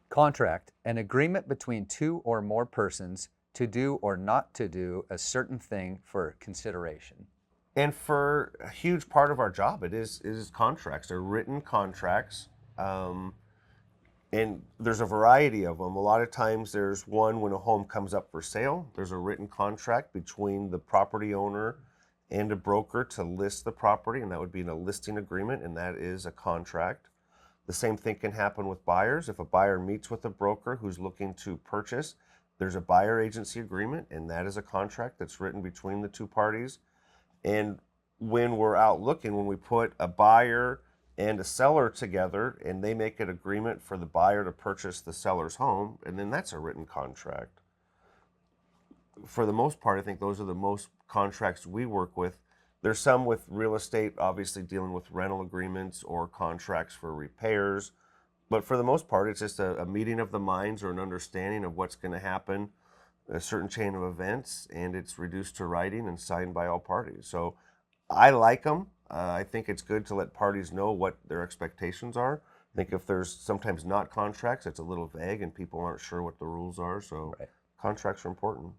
Contract, an agreement between two or more persons to do or not to do a certain thing for consideration. And for a huge part of our job, it is contracts. They're written contracts, and there's a variety of them. A lot of times, there's one when a home comes up for sale. There's a written contract between the property owner and a broker to list the property, and that would be in a listing agreement, and that is a contract. The same thing can happen with buyers. If a buyer meets with a broker who's looking to purchase, there's a buyer agency agreement, and that is a contract that's written between the two parties. And when we're out looking, when we put a buyer and a seller together and they make an agreement for the buyer to purchase the seller's home, and then that's a written contract. For the most part, I think those are the most contracts we work with. There's some with real estate, obviously dealing with rental agreements or contracts for repairs. But for the most part, it's just a meeting of the minds or an understanding of what's going to happen, a certain chain of events, and it's reduced to writing and signed by all parties. So I like them. I think it's good to let parties know what their expectations are. I think if there's sometimes not contracts, it's a little vague and people aren't sure what the rules are. So Right. contracts are important.